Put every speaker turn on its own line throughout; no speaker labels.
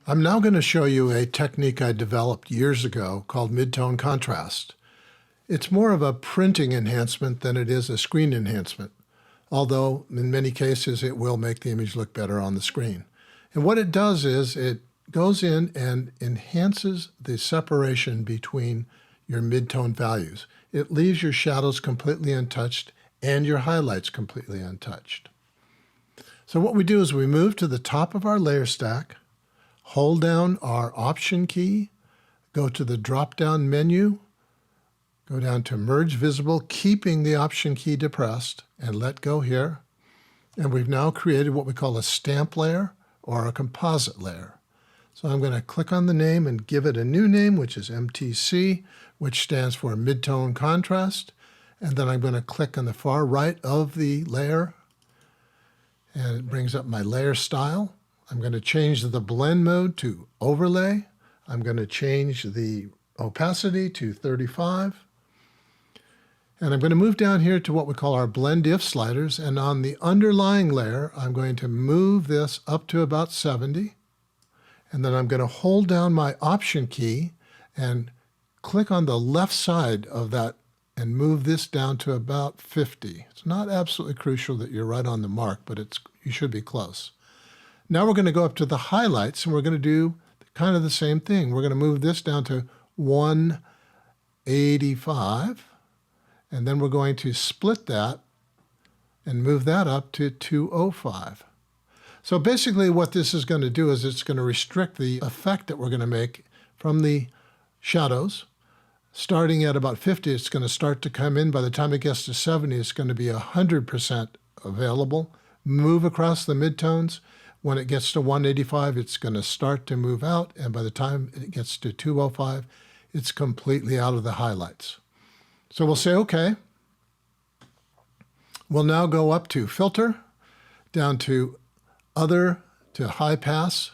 I'm now going to show you a technique I developed years ago called mid-tone contrast. It's more of a printing enhancement than it is a screen enhancement, although in many cases it will make the image look better on the screen. And what it does is it goes in and enhances the separation between your mid-tone values. It leaves your shadows completely untouched and your highlights completely untouched. So what we do is we move to the top of our layer stack, hold down our Option key, go to the drop-down menu, go down to Merge Visible, keeping the Option key depressed, and let go here. And we've now created what we call a stamp layer or a composite layer. So I'm going to click on the name and give it a new name, which is MTC, which stands for Mid-Tone Contrast. And then I'm going to click on the far right of the layer, and it brings up my layer style. I'm going to change the blend mode to overlay. I'm going to change the opacity to 35. And I'm going to move down here to what we call our blend if sliders. And on the underlying layer, I'm going to move this up to about 70. And then I'm going to hold down my Option key and click on the left side of that and move this down to about 50. It's not absolutely crucial that you're right on the mark, but you should be close. Now we're going to go up to the highlights, and we're going to do kind of the same thing. We're going to move this down to 185, and then we're going to split that and move that up to 205. So basically what this is going to do is it's going to restrict the effect that we're going to make from the shadows. Starting at about 50, it's going to start to come in. By the time it gets to 70, it's going to be 100% available. Move across the midtones. When it gets to 185, it's going to start to move out, and by the time it gets to 205, it's completely out of the highlights. So we'll say OK. We'll now go up to Filter, down to Other, to High Pass,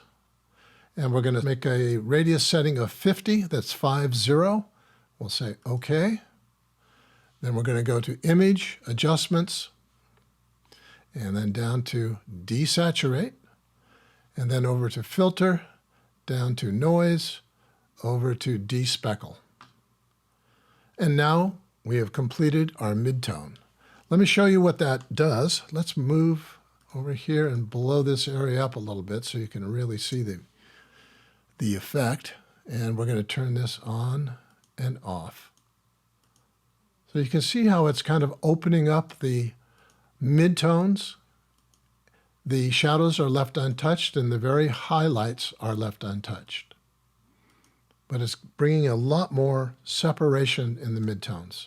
and we're going to make a radius setting of 50. That's 50. We'll say OK. Then we're going to go to Image, Adjustments, and then down to Desaturate. And then over to Filter, down to Noise, over to Despeckle. And now we have completed our midtone. Let me show you what that does. Let's move over here and blow this area up a little bit so you can really see the effect. And we're going to turn this on and off. So you can see how it's kind of opening up the midtones. The shadows are left untouched, and the very highlights are left untouched. But it's bringing a lot more separation in the midtones.